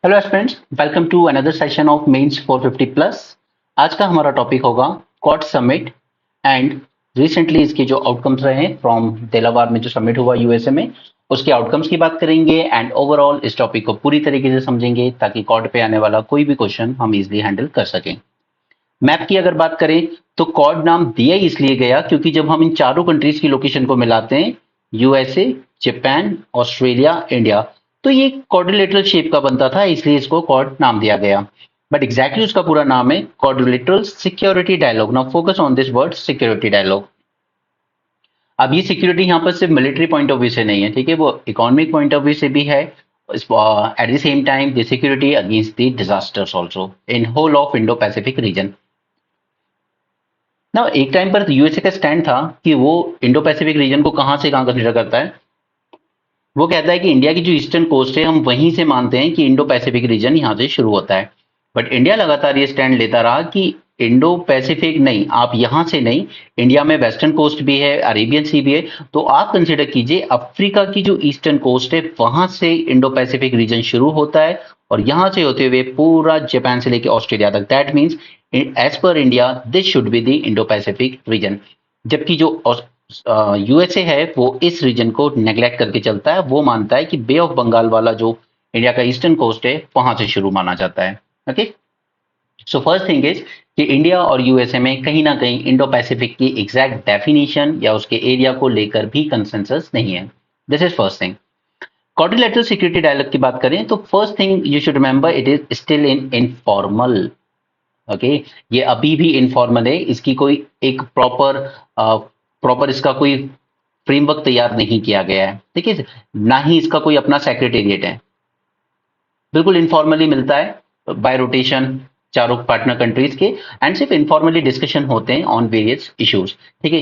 Hello students, welcome to another session of Mains 450 plus. आज का हमारा टॉपिक होगा कॉट समिट एंड रिसेंटली इसके जो आउटकम्स रहे फ्रॉम देलावार में जो समिट हुआ यूएसए में, उसके आउटकम्स की बात करेंगे एंड ओवरऑल इस टॉपिक को पूरी तरीके से समझेंगे ताकि कॉट पे आने वाला कोई भी क्वेश्चन हम इजीली हैंडल कर सकें। मैप की अगर बात करें तो कॉड नाम दिया ही इसलिए गया क्योंकि जब हम इन चारों कंट्रीज की लोकेशन को मिलाते हैं, यूएसए, जापान, ऑस्ट्रेलिया, इंडिया, तो ये क्वाड्रिलेटरल शेप का बनता था, इसलिए इसको कॉड नाम दिया गया। बट एग्जैक्टली उसका पूरा नाम है quadrilateral security dialogue. Now focus on this word security dialogue. अब ये सिक्योरिटी यहाँ पर सिर्फ मिलिट्री पॉइंट ऑफ व्यू से नहीं है, ठीक है, वो इकोनॉमिक पॉइंट ऑफ व्यू से भी है। At the same time the security against the disasters also in whole of Indo Pacific region. ना एक टाइम पर यूएसए का स्टैंड था कि वो इंडो पैसिफिक रीजन को कहां से कहां कंसीडर करता है। वो कहता है कि इंडिया की जो ईस्टर्न कोस्ट है हम वहीं से मानते हैं कि इंडो पैसिफिक रीजन यहां से शुरू होता है। बट इंडिया लगातार ये स्टैंड लेता रहा कि इंडो पैसिफिक नहीं, आप यहां से नहीं, इंडिया में वेस्टर्न कोस्ट भी है, अरेबियन सी भी है, तो आप कंसिडर कीजिए अफ्रीका की जो ईस्टर्न कोस्ट है वहां से इंडो पैसिफिक रीजन शुरू होता है और यहां से होते हुए पूरा जापान से लेकर ऑस्ट्रेलिया तक। That means as per India this should be the Indo Pacific region. जबकि जो यूएसए है वो इस रीजन को नेग्लेक्ट करके चलता है, वो मानता है कि बे ऑफ बंगाल वाला जो इंडिया का ईस्टर्न कोस्ट है वहां से शुरू माना जाता है। Okay, so first thing is कि इंडिया और यूएसए में कहीं ना कहीं इंडो पैसिफिक की एग्जैक्ट डेफिनेशन या उसके एरिया को लेकर भी कंसेंसस नहीं है। This is first thing. Quadrilateral security dialogue की बात करें तो first thing you should remember it is still in informal. Okay, ये अभी भी इनफॉर्मल है, इसकी कोई एक प्रॉपर इसका कोई फ्रेमवर्क तैयार नहीं किया गया है, ठीक है, ना ही इसका कोई अपना सेक्रेटेरिएट है। बिल्कुल इनफॉर्मली मिलता है बाय रोटेशन चारों पार्टनर कंट्रीज के, एंड सिर्फ इनफॉर्मली डिस्कशन होते हैं ऑन वेरियस इश्यूज। ठीक है,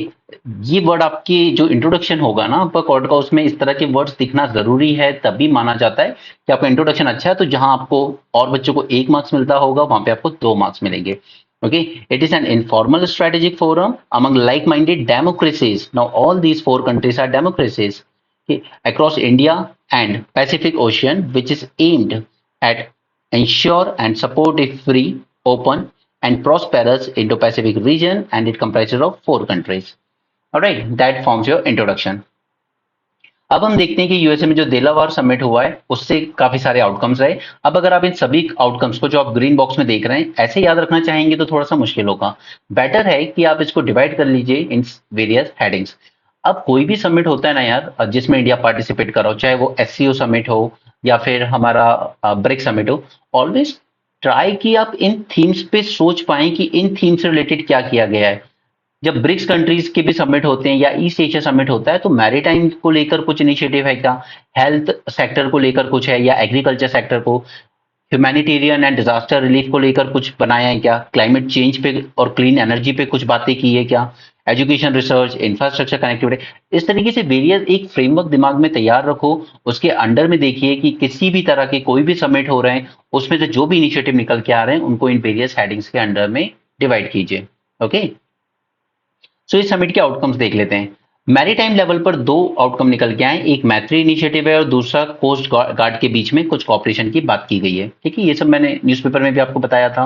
ये वर्ड आपकी जो इंट्रोडक्शन होगा ना आपका कोड का, उसमें इस तरह के वर्ड्स दिखना जरूरी है, तभी माना जाता है कि आपका इंट्रोडक्शन अच्छा है। तो जहां आपको और बच्चों को 1 मार्क्स मिलता होगा वहां पे आपको 2 मार्क्स मिलेंगे। Okay, it is an informal strategic forum among like-minded democracies. Now, all these four countries are democracies, okay, across India and Pacific Ocean, which is aimed at ensure and support a free, open, and prosperous Indo-Pacific region, and it comprises of 4 countries. All right, that forms your introduction. अब हम देखते हैं कि USA में जो देलावार summit हुआ है उससे काफी सारे आउटकम्स रहे। अब अगर आप इन सभी आउटकम्स को जो आप ग्रीन बॉक्स में देख रहे हैं ऐसे याद रखना चाहेंगे तो थोड़ा सा मुश्किल होगा। बेटर है कि आप इसको डिवाइड कर लीजिए इन वेरियस हेडिंग्स। अब कोई भी समिट होता है ना यार जिसमें इंडिया पार्टिसिपेट कर रहा हो, चाहे वो एससीओ समिट हो या फिर हमारा ब्रिक्स समिट हो, ऑलवेज ट्राई कि आप इन थीम्स पे सोच पाए कि इन थीम से रिलेटेड क्या किया गया है। जब ब्रिक्स कंट्रीज के भी समिट होते हैं या ईस्ट एशिया समिट होता है तो मैरीटाइम को लेकर कुछ इनिशिएटिव है क्या, हेल्थ सेक्टर को लेकर कुछ है, या एग्रीकल्चर सेक्टर को, ह्यूमैनिटेरियन एंड डिजास्टर रिलीफ को लेकर कुछ बनाया है क्या, क्लाइमेट चेंज पे और क्लीन एनर्जी पे कुछ बातें की है क्या, एजुकेशन, रिसर्च, इंफ्रास्ट्रक्चर, कनेक्टिविटी। इस तरीके से वेरियस एक फ्रेमवर्क दिमाग में तैयार रखो, उसके अंडर में देखिए कि किसी भी तरह के कोई भी समिट हो रहे हैं उसमें से जो भी इनिशिएटिव निकल के आ रहे हैं उनको इन वेरियस हेडिंग्स के अंडर में डिवाइड कीजिए। ओके, सो इस समिट के आउटकम्स देख लेते हैं। मैरीटाइम लेवल पर 2 आउटकम निकल के आए, एक मैत्री इनिशिएटिव है और दूसरा कोस्ट गार्ड के बीच में कुछ कॉपरेशन की बात की गई है। ठीक है, ये सब मैंने न्यूज़पेपर में भी आपको बताया था।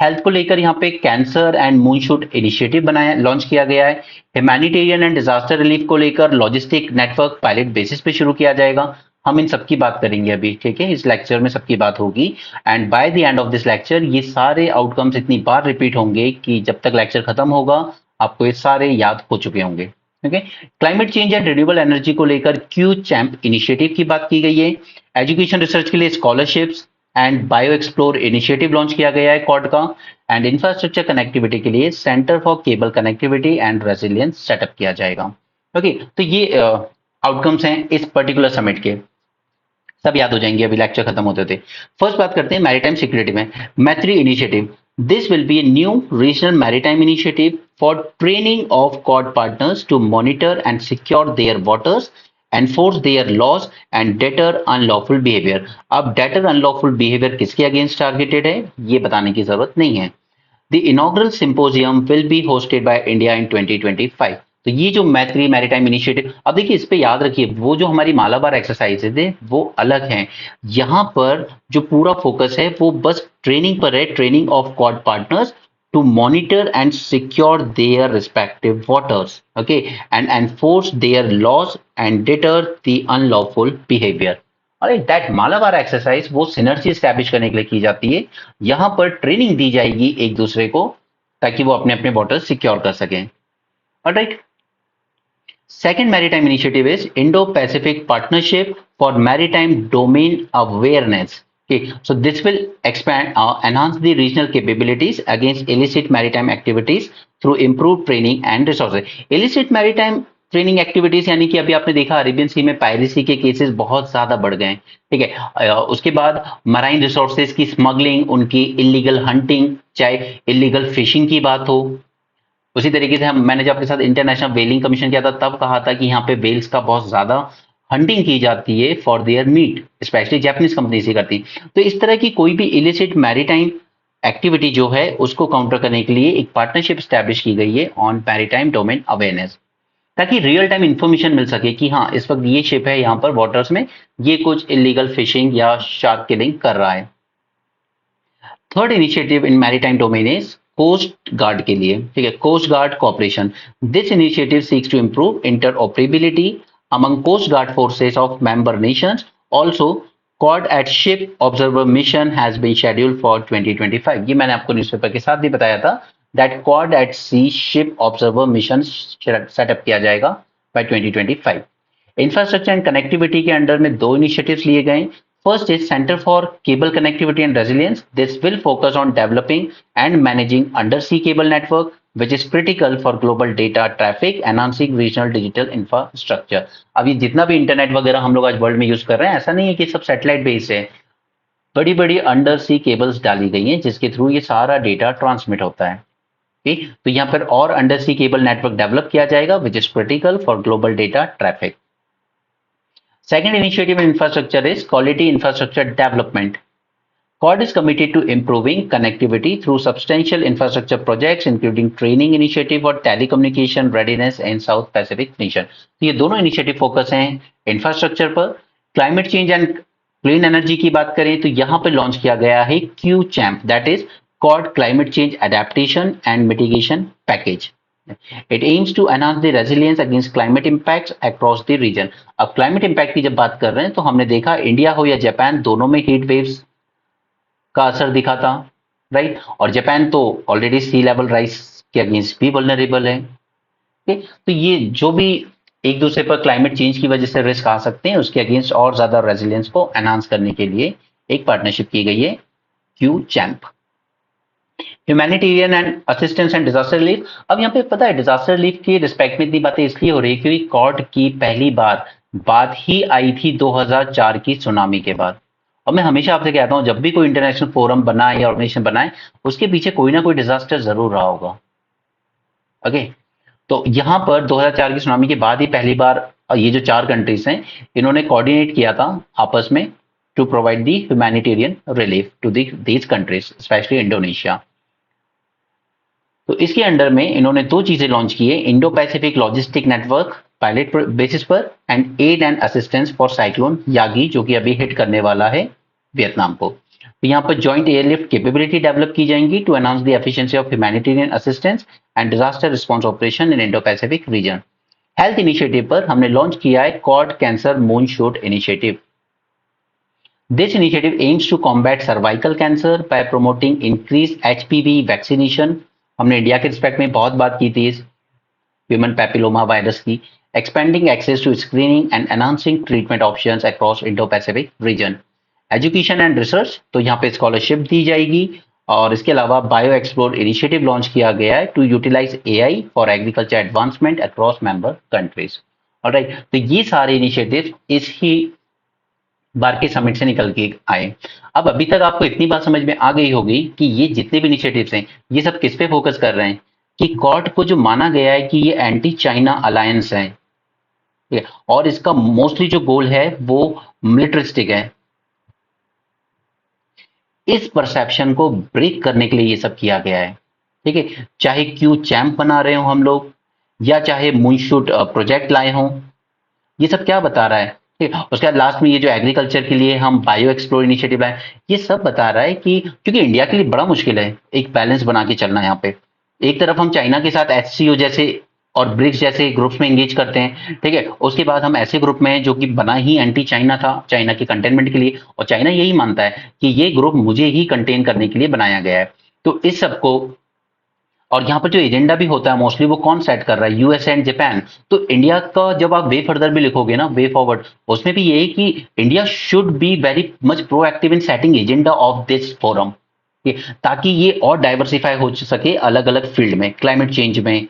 हेल्थ को लेकर यहाँ पे कैंसर एंड मूनशूट इनिशिएटिव बनाया लॉन्च किया गया है। ह्यूमैनिटेरियन एंड डिजास्टर रिलीफ को लेकर लॉजिस्टिक नेटवर्क पायलट बेसिस पे शुरू किया जाएगा। हम इन सबकी बात करेंगे अभी, ठीक है, इस लेक्चर में सबकी बात होगी and by the end of this lecture ये सारे आउटकम्स इतनी बार रिपीट होंगे कि जब तक लेक्चर खत्म होगा आपको ये सारे याद हो चुके होंगे। Okay, climate change and renewable energy को लेकर क्यू चैंप इनिशिएटिव की बात की गई है। एजुकेशन रिसर्च के लिए scholarships and bio explore initiative launch किया गया है कॉड का, एंड इंफ्रास्ट्रक्चर कनेक्टिविटी के लिए centre for cable connectivity and resilience setup किया जाएगा। ओके, तो ये आउटकम्स हैं इस पर्टिकुलर समिट के, सब याद हो जाएंगे अभी लेक्चर खत्म होते थे। फर्स्ट बात करते हैं मैरीटाइम सिक्योरिटी में, Maitri initiative. This will be a new regional maritime initiative for training of Quad partners to monitor and secure their waters, enforce their laws and deter unlawful behaviour. अब deter unlawful behaviour किसके against targeted है ये बताने की जरूरत नहीं है। The inaugural symposium will be hosted by India in 2025. तो ये जो मैत्री मैरीटाइम इनिशिएटिव, अब देखिए इस पे याद रखिए वो जो हमारी मालाबार एक्सरसाइजेज है वो अलग हैं। यहाँ पर जो पूरा फोकस है वो बस ट्रेनिंग पर है, training of quad partners to monitor and secure their respective waters, okay, and enforce their laws and deter the unlawful behavior. और दैट मालाबार एक्सरसाइज वो सिनर्जी स्टैब्लिश करने के लिए की जाती है। यहाँ पर ट्रेनिंग दी जाएगी एक दूसरे को ताकि वो अपने अपने वाटर सिक्योर कर सकें। Alright, second maritime initiative is Indo-Pacific Partnership for Maritime Domain Awareness. Okay, so this will expand, enhance the regional capabilities against illicit maritime activities through improved training and resources. Illicit maritime training activities यानी कि अभी आपने देखा Arabian सी में piracy के cases बहुत ज्यादा बढ़ गए हैं, ठीक है। उसके बाद मराइन रिसोर्सेज की स्मगलिंग, उनकी इलीगल हंटिंग, चाहे इलीगल फिशिंग की बात हो। उसी तरीके से मैंने जब आपके साथ इंटरनेशनल वेलिंग कमीशन किया था तब कहा था कि यहाँ पे वेल्स का बहुत ज्यादा हंटिंग की जाती है for their meet, specially Japanese company से करती। तो इस तरह की कोई भी इलिसिट मैरीटाइम एक्टिविटी जो है उसको काउंटर करने के लिए एक पार्टनरशिप स्टैब्लिश की गई है ऑन मैरीटाइम डोमेन अवेयरनेस, ताकि रियल टाइम इंफॉर्मेशन मिल सके कि हाँ इस वक्त ये शिप है यहाँ पर वाटर्स में, ये कुछ इलीगल फिशिंग या शार्क किलिंग कर रहा है। Third initiative in maritime domain is coast guard के लिए, ठीक है, coast guard cooperation. This initiative seeks to improve interoperability among coast guard forces of member nations. Also Quad at ship observer mission has been scheduled for 2025। ये मैंने आपको newspaper के साथ भी बताया था that Quad at sea ship observer mission setup किया जाएगा बाय 2025। इंफ्रास्ट्रक्चर एंड कनेक्टिविटी के अंडर में दो इनिशिएटिव्स लिए गए। First is Center for Cable Connectivity and Resilience. This will focus on developing and managing undersea cable network, which is critical for global data traffic, enhancing regional digital infrastructure. अब ये जितना भी internet वगैरह हम लोग आज वर्ल्ड में use कर रहे हैं, ऐसा नहीं है कि सब सैटेलाइट बेस्ड है। बड़ी बड़ी अंडर सी केबल्स डाली गई हैं जिसके थ्रू ये सारा डेटा ट्रांसमिट होता है। ठीक, तो यहाँ पर और under sea cable network develop किया जाएगा, which is critical for global data traffic. Second initiative in infrastructure is quality infrastructure development. Quad is committed to improving connectivity through substantial infrastructure projects, including training initiative और telecommunication readiness in South Pacific region. तो ये दोनों initiative focus हैं infrastructure पर। Climate change and clean energy की बात करें तो यहाँ पे लॉन्च किया गया है Q champ, that is quad climate change adaptation and mitigation package. It aims to enhance the resilience against climate impacts across the region. अब क्लाइमेट इम्पैक्ट की जब बात कर रहे हैं तो हमने देखा इंडिया हो या जापान दोनों में हीट वेव्स का असर दिखा था, राइट। और जापान तो ऑलरेडी सी लेवल राइज के अगेंस्ट भी वल्नरेबल है। तो ये जो भी एक दूसरे पर क्लाइमेट चेंज की वजह से रिस्क आ सकते हैं उसके अगेंस्ट और ज्यादा रेजिलियंस को एनहांस करने के लिए एक पार्टनरशिप की गई है Q champ. Humanitarian and assistance and disaster relief. अब यहाँ पे पता है डिजास्टर रिलीफ की रिस्पेक्ट में इतनी बातें इसलिए हो रही है क्योंकि कॉर्ड की पहली बार बात ही आई थी 2004 की सुनामी के बाद। और मैं हमेशा आपसे कहता हूँ जब भी कोई इंटरनेशनल फोरम बनाए या ऑर्गेनाइजेशन बनाए उसके पीछे कोई ना कोई डिजास्टर जरूर रहा होगा। ओके, तो यहाँ पर 2004 की सुनामी के बाद ही पहली बार ये जो चार कंट्रीज हैं इन्होंने कोऑर्डिनेट किया था आपस में to provide the humanitarian relief to these countries specially Indonesia. तो इसके अंडर में इन्होंने दो चीजें लॉन्च की है, Indo Pacific logistic network pilot basis पर and aid and assistance for cyclone Yagi जो कि अभी हिट करने वाला है वियतनाम को। तो यहाँ पर जॉइंट एयरलिफ्ट कैपेबिलिटी डेवलप की जाएंगी to enhance the efficiency of humanitarian assistance and disaster response operation in Indo Pacific region. Health initiative पर हमने लॉन्च किया है Quad cancer moonshot initiative. This initiative aims to combat cervical cancer by promoting increased HPV vaccination. हमने India के respect में बहुत बात की थी इस ह्यूमन पैपिलोमा वायरस की, expanding access to screening and enhancing treatment options across Indo Pacific region. Education and research, तो यहाँ पे स्कॉलरशिप दी जाएगी और इसके अलावा बायो एक्सप्लोर इनिशिएटिव लॉन्च किया गया है to utilise AI for agriculture advancement across member countries. Alright, तो ये सारे इनिशिएटिव इस ही बार के समिट से निकल के आए। अब अभी तक आपको इतनी बात समझ में आ गई होगी कि ये जितने भी इनिशिएटिव्स हैं ये सब किस पे फोकस कर रहे हैं कि क्वाड को जो माना गया है कि ये एंटी चाइना अलायंस है, ठीक है, और इसका मोस्टली जो गोल है वो मिलिटरिस्टिक है। इस परसेप्शन को ब्रेक करने के लिए ये सब किया गया है, ठीक है। चाहे क्यू चैम्प बना रहे हो हम लोग या चाहे मूनशूट प्रोजेक्ट लाए हों, ये सब क्या बता रहा है? ठीक है, उसके बाद लास्ट में ये जो एग्रीकल्चर के लिए हम बायो एक्सप्लोर इनिशिएटिव लाए, ये सब बता रहा है कि क्योंकि इंडिया के लिए बड़ा मुश्किल है एक बैलेंस बना के चलना यहाँ पे। एक तरफ हम चाइना के साथ एचसीओ जैसे और ब्रिक्स जैसे ग्रुप्स में एंगेज करते हैं, ठीक है, उसके बाद हम ऐसे ग्रुप में हैं जो कि बना ही एंटी चाइना था, चाइना के कंटेनमेंट के लिए, और चाइना यही मानता है कि ये ग्रुप मुझे ही कंटेन करने के लिए बनाया गया है। तो इस सबको, और यहाँ पर जो एजेंडा भी होता है मोस्टली वो कौन सेट कर रहा है? US and Japan. तो इंडिया का जब आप वे फर्दर भी लिखोगे ना, वे फॉरवर्ड, उसमें भी ये है कि India should be very much proactive in setting agenda of this forum, ताकि ये और डाइवर्सिफाई हो सके अलग अलग फील्ड में, क्लाइमेट चेंज में,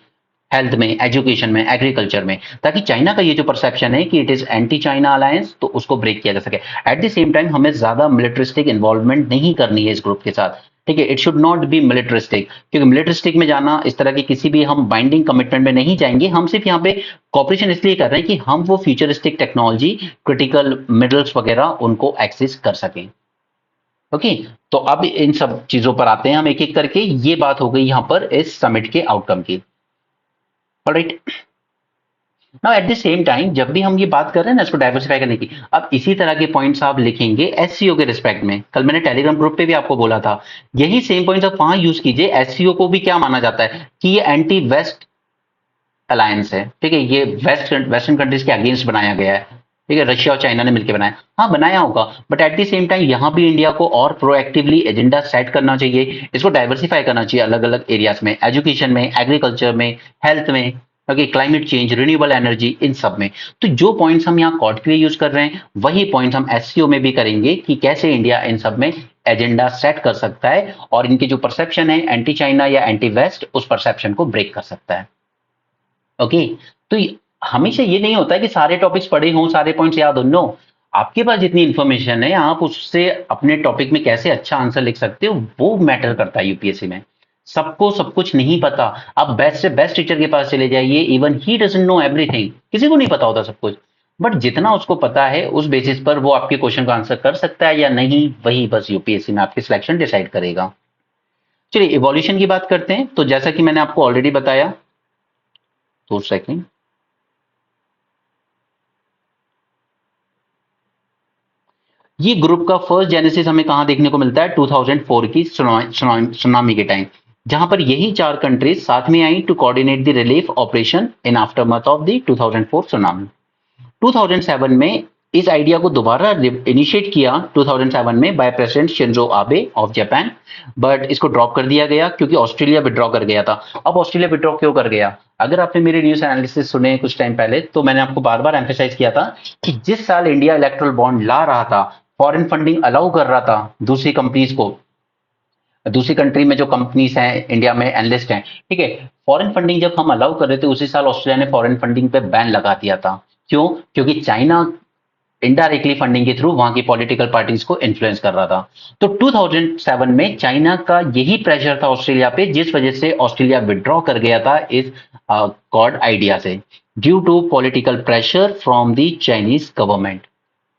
हेल्थ में, एजुकेशन में, एग्रीकल्चर में, ताकि चाइना का ये जो परसेप्शन है कि it is anti China alliance, तो उसको ब्रेक किया जा सके। एट द सेम टाइम हमें ज्यादा मिलिटरिस्टिक इन्वॉल्वमेंट नहीं करनी है इस ग्रुप के साथ, ठीक है, इट शुड नॉट बी मिलिटरिस्टिक, क्योंकि मिलिटरिस्टिक में जाना, इस तरह की किसी भी हम बाइंडिंग कमिटमेंट में नहीं जाएंगे। हम सिर्फ यहाँ पे कॉपरेशन इसलिए कर रहे हैं कि हम वो फ्यूचरिस्टिक टेक्नोलॉजी, क्रिटिकल मिनरल्स वगैरह उनको एक्सेस कर सकें। ओके, तो अब इन सब चीजों पर आते हैं हम एक एक करके। ये बात हो गई यहाँ पर इस समिट के आउटकम की। Alright, now at the same time जब भी हम ये बात कर रहे हैं ना इसको डाइवर्सिफाई करने की, अब इसी तरह के पॉइंट्स आप लिखेंगे एससीओ के रिस्पेक्ट में। कल मैंने टेलीग्राम ग्रुप पे भी आपको बोला था, यही सेम पॉइंट्स आप वहां यूज कीजिए। एससीओ को भी क्या माना जाता है कि ये एंटी वेस्ट अलायंस है, ठीक है, ये वेस्टर्न कंट्रीज के अगेंस्ट बनाया गया है, ठीक है, रशिया और चाइना ने मिलकर बनाया, हाँ बनाया होगा, but at the same time यहाँ भी इंडिया को और प्रोएक्टिवली एजेंडा सेट करना चाहिए, इसको डाइवर्सिफाई करना चाहिए अलग अलग एरियाज में, एजुकेशन में, एग्रीकल्चर में, हेल्थ में, okay, climate change, renewable energy, इन सब में। तो जो पॉइंट्स हम यहाँ कॉड के लिए यूज कर रहे हैं वही पॉइंट्स हम एससीओ में भी करेंगे कि कैसे इंडिया इन सब में एजेंडा सेट कर सकता है और इनके जो परसेप्शन है एंटी चाइना या एंटी वेस्ट, उस परसेप्शन को ब्रेक कर सकता है। ओके, तो हमेशा ये नहीं होता है कि सारे टॉपिक्स पढ़े हों, सारे पॉइंट्स याद हो, नो, आपके पास जितनी इंफॉर्मेशन है आप उससे अपने टॉपिक में कैसे अच्छा आंसर लिख सकते हो वो मैटर करता है यूपीएससी में। सबको सब कुछ नहीं पता, आप बेस्ट से बेस्ट टीचर के पास चले जाइए, even he doesn't know everything, किसी को नहीं पता होता सब कुछ, बट जितना उसको पता है उस बेसिस पर वो आपके क्वेश्चन का आंसर कर सकता है या नहीं, वही बस यूपीएससी में आपकी सिलेक्शन डिसाइड करेगा। चलिए इवोल्यूशन की बात करते हैं। तो जैसा कि मैंने आपको ऑलरेडी बताया, 2 सेकेंड, ये ग्रुप का फर्स्ट जेनेसिस हमें कहां देखने को मिलता है? 2004 की सुनामी के टाइम, जहां पर यही 4 कंट्रीज साथ में आई to coordinate the relief operation in aftermath of the 2004 tsunami. 2007 में इस आइडिया को दोबारा इनिशिएट किया 2007 में by president Shinzo Abe of Japan, but इसको ड्रॉप कर दिया गया क्योंकि ऑस्ट्रेलिया विड्रॉ कर गया था। अब ऑस्ट्रेलिया विड्रॉ क्यों कर गया? अगर आपने मेरे न्यूज एनालिसिस सुने कुछ टाइम पहले, तो मैंने आपको बार बार एम्फेसाइज किया था कि जिस साल इंडिया इलेक्ट्रल बॉन्ड ला रहा था, फॉरेन फंडिंग अलाउ कर रहा था दूसरी कंपनीज को, दूसरी कंट्री में जो कंपनीज हैं इंडिया में एनलिस्ट हैं, ठीक है, फॉरेन फंडिंग जब हम अलाउ कर रहे थे उसी साल ऑस्ट्रेलिया ने फॉरेन फंडिंग पे बैन लगा दिया था। क्यों? क्योंकि चाइना इनडायरेक्टली फंडिंग के थ्रू वहां की पॉलिटिकल पार्टीज को इन्फ्लुएंस कर रहा था। तो 2007 में चाइना का यही प्रेशर था ऑस्ट्रेलिया पे, जिस वजह से ऑस्ट्रेलिया विड्रॉ कर गया था इस कॉड आइडिया से, due to political pressure from the Chinese government.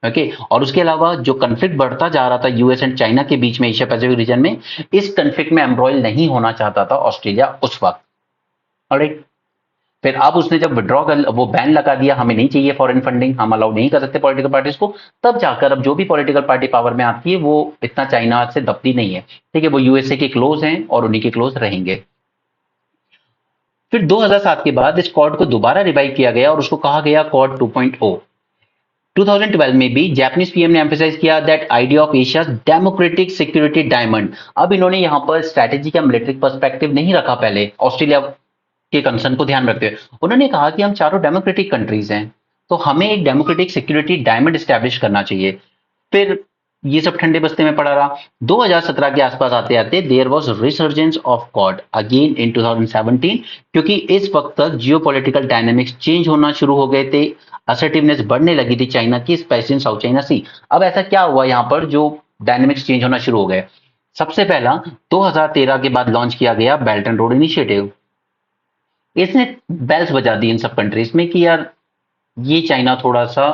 Okay, और उसके अलावा जो कन्फ्लिक्ट बढ़ता जा रहा था यूएस एंड चाइना के बीच में एशिया पैसिफिक रीजन में, इस कन्फ्लिक्ट में एम्ब्रॉयल नहीं होना चाहता था ऑस्ट्रेलिया उस वक्त। ऑलराइट, फिर अब उसने जब विड्रॉ कर, वो बैन लगा दिया, हमें नहीं चाहिए फॉरेन फंडिंग, हम अलाउ नहीं कर सकते पॉलिटिकल पार्टीज को, तब जाकर अब जो भी पॉलिटिकल पार्टी पावर में आती है वो इतना चाइना से दबती नहीं है, ठीक है, वो यूएसए के क्लोज हैं और उन्हीं के क्लोज रहेंगे। फिर 2007 के बाद इस कॉड को दोबारा रिवाइव किया गया और उसको कहा गया कॉड 2.0। 2012 में भी जापानीज पीएम ने एम्फेसाइज किया that idea of Asia democratic security diamond. अब इन्होंने यहां पर स्ट्रैटेजी का मिलिट्री पर्सपेक्टिव नहीं रखा पहले, ऑस्ट्रेलिया के कंसर्न को ध्यान रखते हुए उन्होंने कहा कि हम चारों डेमोक्रेटिक कंट्रीज हैं, तो हमें एक डेमोक्रेटिक सिक्योरिटी डायमंड स्टैब्लिश करना चाहिए। फिर ये सब ठंडे बस्ते में पड़ा रहा। 2017 के आसपास आते आते there was resurgence of Quad again in 2017, क्योंकि इस वक्त तक जियोपॉलिटिकल डायनामिक्स चेंज होना शुरू हो गए थे, असर्टिवनेस बढ़ने लगी थी चाइना की, स्पेशली इन साउथ चाइना सी। अब ऐसा क्या हुआ यहाँ पर जो डायनामिक्स चेंज होना शुरू हो गए? सबसे पहला 2013 के बाद लॉन्च किया गया बेल्ट एंड रोड इनिशिएटिव। इसने बेल्स बजा दी इन सब कंट्रीज में कि यार ये चाइना थोड़ा सा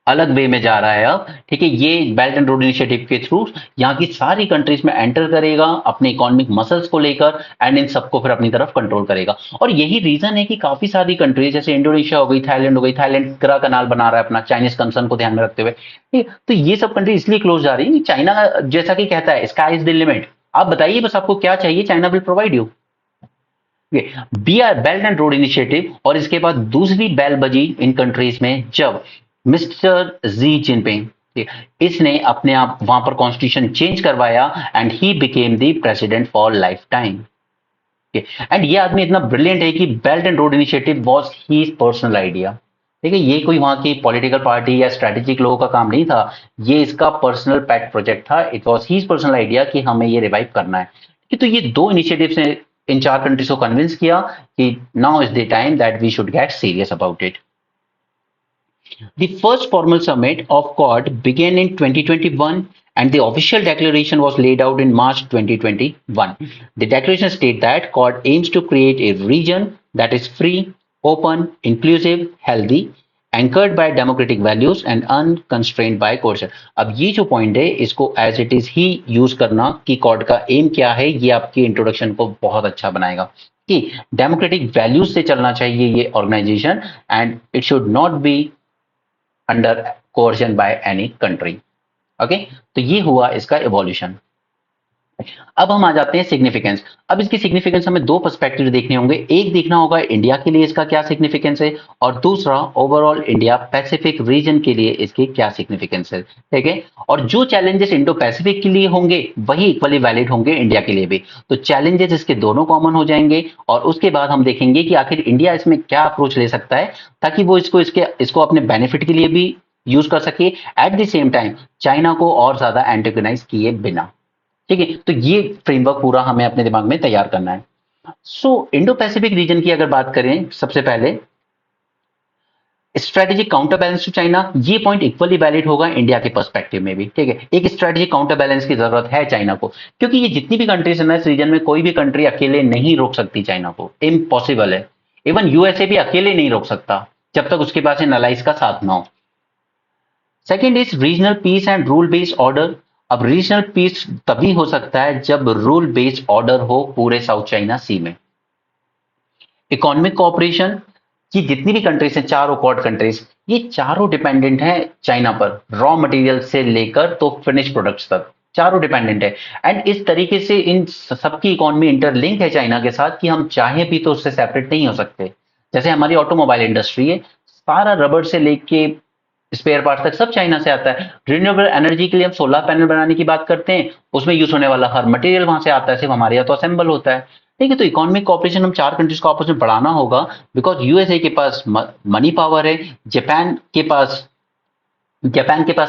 अलग वे में जा रहा है अब, ठीक है। ये बेल्ट एंड रोड इनिशिएटिव के थ्रू यहाँ की सारी कंट्रीज में एंटर करेगा अपने इकोनॉमिक मसल्स को लेकर, एंड इन सबको फिर अपनी तरफ कंट्रोल करेगा। और यही रीजन है कि काफी सारी कंट्रीज जैसे इंडोनेशिया हो गई, थाईलैंड हो गई, थाईलैंड ग्रा कनाल बना रहा है अपना चाइनीज कंसर्न को ध्यान में रखते हुए, ठीक है। तो ये सब कंट्री इसलिए क्लोज जा रही है, चाइना जैसा कि कहता है स्काई इज द लिमिट, आप बताइए बस आपको क्या चाहिए, China will provide you. B R belt and road initiative, और इसके बाद दूसरी बेल बजी इन कंट्रीज में जब मिस्टर जी जिनपिंग, इसने अपने आप वहां पर कॉन्स्टिट्यूशन चेंज करवाया and he became the president for life time. And ये आदमी इतना ब्रिलियंट है कि belt and road initiative was he personal idea, ठीक है। ये कोई वहां की पॉलिटिकल पार्टी या स्ट्रेटेजिक लोगों का काम नहीं था, ये इसका पर्सनल पेट प्रोजेक्ट था। It was he personal idea कि हमें ये रिवाइव करना है। तो ये दो इनिशिएटिव्स ने इन चार कंट्रीज को कन्विंस किया कि now is the time that we should get serious about it. The first formal summit of Quad began in 2021 and the official declaration was laid out in March 2021. The declaration states that Quad aims to create a region that is free, open, inclusive, healthy, anchored by democratic values and unconstrained by coercion. अब ये जो point है इसको as it is ही use करना कि code का M क्या है, ये आपकी इंट्रोडक्शन को बहुत अच्छा बनाएगा कि डेमोक्रेटिक वैल्यूज से चलना चाहिए ये organisation, and it should not be under coercion by any country. Okay, तो ये हुआ इसका इवोल्यूशन। अब हम आ जाते हैं सिग्निफिकेंस। अब इसकी सिग्निफिकेंस हमें दो पर्सपेक्टिव देखने होंगे, एक देखना होगा इंडिया के लिए इसका क्या सिग्निफिकेंस है, और दूसरा ओवरऑल इंडिया पैसिफिक रीजन के लिए इसके क्या सिग्निफिकेंस है, ठीक है। और जो चैलेंजेस इंडो पैसिफिक के लिए होंगे वही इक्वली वैलिड होंगे इंडिया के लिए भी। तो चैलेंजेस इसके दोनों कॉमन हो जाएंगे, और उसके बाद हम देखेंगे कि आखिर इंडिया इसमें क्या अप्रोच ले सकता है ताकि वो इसको अपने बेनिफिट के लिए भी यूज कर सके, eight the same time China को और ज्यादा एंटेगोनाइज किए बिना, ठीक है। तो ये फ्रेमवर्क पूरा हमें अपने दिमाग में तैयार करना है। सो इंडो पैसिफिक रीजन की अगर बात करें, सबसे पहले strategic counter balance to China, ये पॉइंट इक्वली वैलिड होगा इंडिया के पर्सपेक्टिव में भी, ठीक है। एक स्ट्रेटेजिक काउंटर बैलेंस की जरूरत है चाइना को, क्योंकि ये जितनी भी कंट्रीज है ना इस रीजन में, कोई भी कंट्री अकेले नहीं रोक सकती चाइना को, इम्पॉसिबल है। इवन यूएसए भी अकेले नहीं रोक सकता जब तक उसके पास इन अलाइज का साथ ना हो। Second is regional piece and rule based order. अब रीजनल पीस तभी हो सकता है जब रूल बेस्ड ऑर्डर हो पूरे साउथ चाइना सी में। इकोनॉमिक कोऑपरेशन की जितनी भी कंट्रीज हैं, चारों क्वाड कंट्रीज, ये चारों डिपेंडेंट हैं चाइना पर, रॉ मटेरियल से लेकर तो फिनिश प्रोडक्ट्स तक चारों डिपेंडेंट है। एंड इस तरीके से इन सबकी इकोनॉमी इंटरलिंक है चाइना के साथ कि हम चाहे भी तो उससे सेपरेट नहीं हो सकते। जैसे हमारी ऑटोमोबाइल इंडस्ट्री है, सारा रबड़ से लेके स्पेयर पार्ट तक सब चाइना से आता है। रिन्यूएबल एनर्जी के लिए हम सोलर पैनल बनाने की बात करते हैं, उसमें यूज होने वाला हर मटेरियल वहां से आता है, सिर्फ हमारे यहाँ तो असेंबल होता है, ठीक है। तो इकोनॉमिक कॉपरेशन हम चार कंट्रीज को आपस में बढ़ाना होगा, बिकॉज यूएसए के पास मनी पावर है, जापान के पास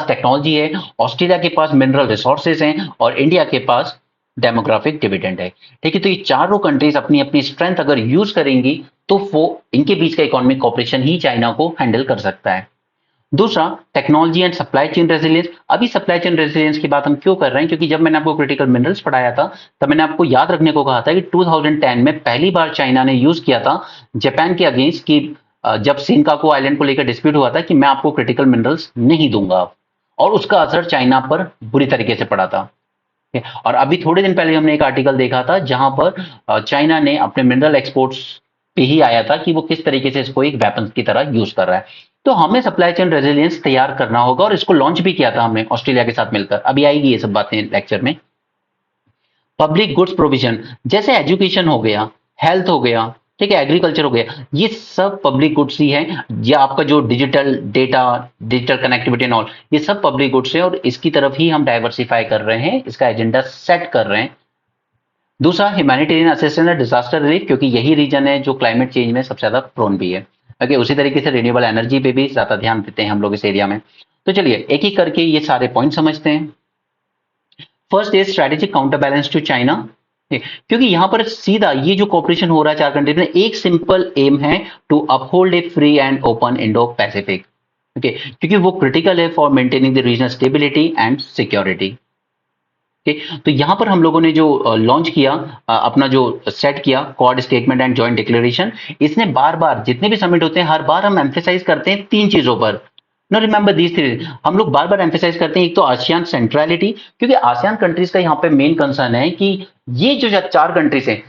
टेक्नोलॉजी है, ऑस्ट्रेलिया के पास मिनरल रिसोर्सेज हैं, और इंडिया के पास डेमोग्राफिक डिविडेंड है, ठीक है। तो ये चारों कंट्रीज अपनी अपनी स्ट्रेंथ अगर यूज करेंगी तो वो इनके बीच का इकोनॉमिक कॉपरेशन ही चाइना को हैंडल कर सकता है। दूसरा, technology and supply chain resilience. अभी सप्लाई चेन रेजिलियंस की बात हम क्यों कर रहे हैं, क्योंकि जब मैंने आपको क्रिटिकल मिनरल्स पढ़ाया था तब मैंने आपको याद रखने को कहा था कि 2010 में पहली बार चाइना ने यूज किया था जापान के अगेंस्ट की, जब सिनकाकू आइलैंड को लेकर डिस्प्यूट हुआ था कि मैं आपको क्रिटिकल मिनरल्स नहीं दूंगा, और उसका असर चाइना पर बुरी तरीके से पड़ा था। और अभी थोड़े दिन पहले हमने एक आर्टिकल देखा था जहां पर चाइना ने अपने मिनरल एक्सपोर्ट्स पे ही आया था कि वो किस तरीके से इसको एक वेपन की तरह यूज कर रहा है। तो हमें सप्लाई चेन रेजिलियंस तैयार करना होगा, और इसको लॉन्च भी किया था हमने ऑस्ट्रेलिया के साथ मिलकर, अभी आएगी ये सब बातें लेक्चर में। पब्लिक गुड्स प्रोविजन, जैसे एजुकेशन हो गया, हेल्थ हो गया, ठीक है, एग्रीकल्चर हो गया, ये सब पब्लिक गुड्स ही है। या आपका जो digital data, digital connectivity and all, ये सब पब्लिक गुड्स है, और इसकी तरफ ही हम डाइवर्सिफाई कर रहे हैं, इसका एजेंडा सेट कर रहे हैं। दूसरा, humanitarian assistance and disaster relief, क्योंकि यही रीजन है जो क्लाइमेट चेंज में सबसे ज्यादा प्रोन भी है। ओके, उसी तरीके से रिन्यूएबल एनर्जी पे भी ज्यादा ध्यान देते हैं हम लोग इस एरिया में। तो चलिए एक एक करके ये सारे पॉइंट समझते हैं। First is strategic counter balance to China, क्योंकि यहां पर सीधा ये जो कॉपरेशन हो रहा है चार कंट्रीज में, एक सिंपल एम है, to uphold a free and open Indo Pacific, okay, क्योंकि वो क्रिटिकल है for maintaining the regional stability and security. तो यहां पर हम लोगों ने जो लॉन्च किया, अपना जो सेट किया quad statement and joint declaration, इसने बार बार जितने भी समिट होते हैं हर बार हम एम्फेसाइज करते हैं तीन चीजों पर। नो रिमेंबर दीज थ्री, हम लोग बार बार एम्फेसाइज करते हैं, एक तो आसियान सेंट्रलिटी, क्योंकि आसियान कंट्रीज का यहाँ पे मेन कंसर्न है कि ये जो चार कंट्रीज हैं,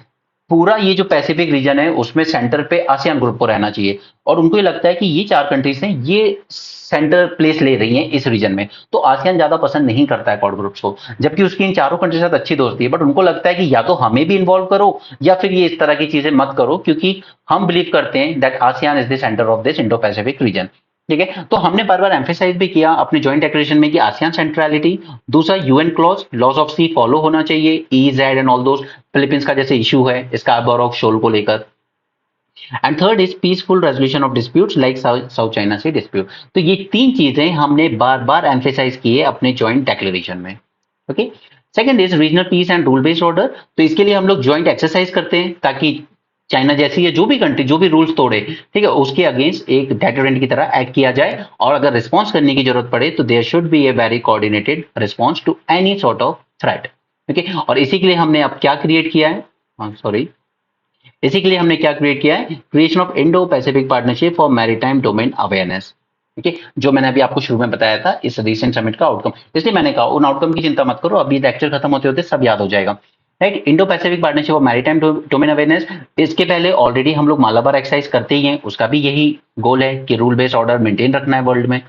पूरा ये जो पैसिफिक रीजन है उसमें सेंटर पे आसियान ग्रुप को रहना चाहिए, और उनको ये लगता है कि ये चार कंट्रीज हैं ये सेंटर प्लेस ले रही हैं इस रीजन में, तो आसियान ज्यादा पसंद नहीं करता है क्वाड ग्रुप्स को, जबकि उसकी इन चारों कंट्री के साथ अच्छी दोस्ती है, बट उनको लगता है कि या तो हमें भी इन्वॉल्व करो या फिर ये इस तरह की चीजें मत करो, क्योंकि हम बिलीव करते हैं that ASEAN is the centre of this Indo Pacific reason. ठीक है, तो हमने बार बार एम्फेसाइज भी किया अपने जॉइंट डिक्लेरेशन में कि आसियान सेंट्रलिटी, दूसरा UNCLOS laws of sea follow होना चाहिए, EEZ and all those, Philippines का जैसे इशू है स्कार्बोरो ऑफ शोल को लेकर, and third is peaceful resolution of disputes like South China Sea dispute. तो ये तीन चीजें हमने बार बार एम्फेसाइज की है अपने जॉइंट डिक्लेरेशन में। Okay, second is regional piece and rule based order, तो इसके लिए हम लोग ज्वाइंट एक्सरसाइज करते हैं ताकि चाइना जैसी है जो भी कंट्री जो भी रूल्स तोड़े, ठीक है, उसके अगेंस्ट एक डेटरेंट की तरह एक्ट किया जाए, और अगर रिस्पॉन्स करने की जरूरत पड़े तो there should be a very coordinated response to any sort of threat. Okay, और इसी के लिए हमने अब क्या क्रिएट किया है, सॉरी, इसी के लिए हमने क्या क्रिएट किया है, creation of Indo Pacific partnership for maritime domain awareness. ठीक है, जो मैंने अभी आपको शुरू में बताया था इस रिसेंट समिट का आउटकम, इसलिए मैंने कहा उन आउटकम की चिंता मत करो, अभी लेक्चर खत्म होते होते सब याद हो जाएगा। Right, Indo Pacific partnership of maritime domain awareness, इसके पहले ऑलरेडी हम लोग मालाबार एक्सरसाइज करते ही हैं, उसका भी यही गोल है कि रूल बेस्ड ऑर्डर मेंटेन रखना है वर्ल्ड में।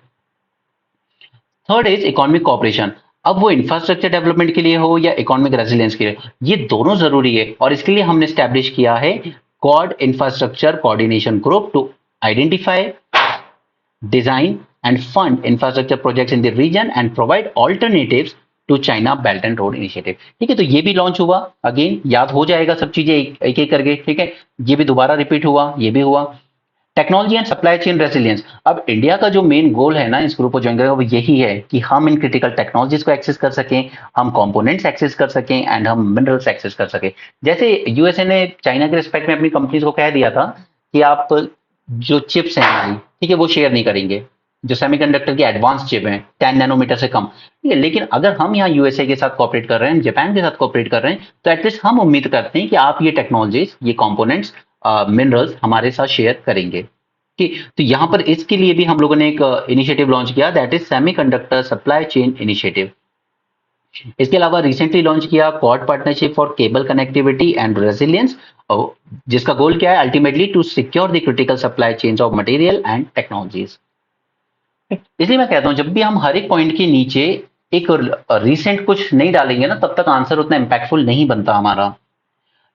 थर्ड इज इकोनॉमिक कॉपरेशन, अब वो इंफ्रास्ट्रक्चर डेवलपमेंट के लिए हो या इकोनॉमिक रेजिलियंस के लिए, ये दोनों जरूरी है, और इसके लिए हमने स्टैब्लिश किया है quad infrastructure coordination group to identify, design and fund infrastructure projects in the region and provide alternatives to China Belt and Road Initiative। ठीक है, तो ये भी लॉन्च हुआ, अगेन याद हो जाएगा सब चीजें एक एक करके, ठीक है, ये भी दोबारा रिपीट हुआ, ये भी हुआ। Technology and supply chain resilience, अब इंडिया का जो मेन गोल है ना इस ग्रुप को ज्वाइन करने का, वो यही है कि हम इन क्रिटिकल टेक्नोलॉजीज को एक्सेस कर सकें, हम कंपोनेंट्स एक्सेस कर सकें एंड हम मिनरल्स एक्सेस कर सकें। जैसे यूएसए ने चाइना के रिस्पेक्ट में अपनी कंपनीज को कह दिया था कि आप जो चिप्स हैं हमारी, ठीक है, वो शेयर नहीं करेंगे, जो सेमीकंडक्टर की एडवांस चिप है 10 नैनोमीटर से कम, ठीक है, लेकिन अगर हम यहाँ यूएसए के साथ कॉपरेट कर रहे हैं, जापान के साथ कॉपरेट कर रहे हैं, तो एटलीस्ट हम उम्मीद करते हैं कि आप ये टेक्नोलॉजीज, ये कंपोनेंट्स, मिनरल्स हमारे साथ शेयर करेंगे। ठीक, तो यहाँ पर इसके लिए भी हम लोगों ने एक इनिशिएटिव लॉन्च किया, that is semiconductor supply chain initiative. इसके अलावा रिसेंटली लॉन्च किया quad partnership for cable connectivity and resilience, जिसका गोल क्या है, ultimately to secure the critical supply chains of material and technologies. इसलिए मैं कहता हूं जब भी हम हर एक पॉइंट के नीचे एक रिसेंट कुछ नहीं डालेंगे ना, तब तक आंसर उतना इंपैक्टफुल नहीं बनता हमारा।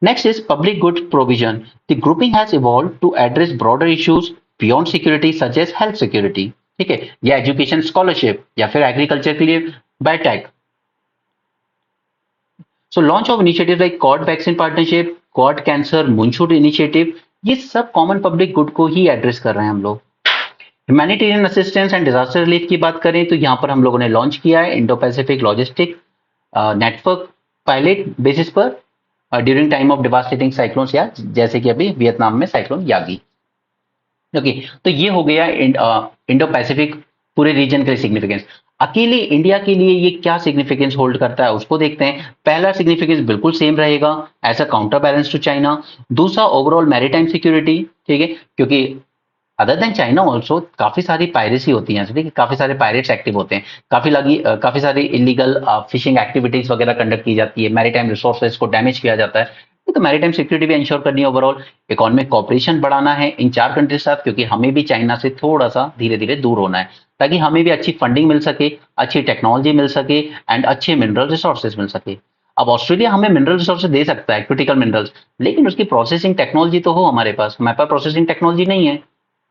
Next is public good provision, the grouping has evolve to address broader issues beyond security such as health security, ठीक है, या एजुकेशन स्कॉलरशिप, या फिर एग्रीकल्चर के लिए biotech. So launch of initiative like Quad vaccine partnership, Quad cancer moonshot initiative, ये सब common public good को ही एड्रेस कर रहे हैं हम लोग। Humanitarian assistance and disaster relief की बात करें तो यहाँ पर हम लोगों ने लॉन्च किया है Indo Pacific logistic network pilot basis पर during time of devastating cyclones, या जैसे कि अभी वियतनाम में साइक्लोन यागी। ओके, तो ये हो गया इंडो पैसिफिक पूरे रीजन के सिग्निफिकेंस। अकेले इंडिया के लिए ये क्या सिग्निफिकेंस होल्ड करता है उसको देखते हैं। पहला सिग्निफिकेंस बिल्कुल सेम रहेगा, as a counter balance to China. दूसरा ओवरऑल मैरीटाइम सिक्योरिटी, ठीक है, क्योंकि अदर देन चाइना ऑल्सो काफी सारी पायरेसी होती है, ठीक है, काफी सारे पायरेट्स एक्टिव होते हैं, काफी सारी इलीगल फिशिंग एक्टिविटीज वगैरह कंडक्ट की जाती है, मैरीटाइम रिसोर्सेज को डैमेज किया जाता है, तो मैरीटाइम सिक्योरिटी भी इंश्योर करनी है। ओवरऑल इकोनॉमिक कॉपरेशन बढ़ाना है इन चार कंट्रीज के साथ, क्योंकि हमें भी चाइना से थोड़ा सा धीरे धीरे दूर होना है, ताकि हमें भी अच्छी फंडिंग मिल सके, अच्छी टेक्नोलॉजी मिल सके एंड अच्छे मिनरल रिसोर्सेज मिल सके। अब ऑस्ट्रेलिया हमें मिनरल रिसोर्सेज दे सकता है, क्रिटिकल मिनरल्स, लेकिन उसकी प्रोसेसिंग टेक्नोलॉजी तो हो हमारे पास, हमारे पास प्रोसेसिंग टेक्नोलॉजी नहीं है,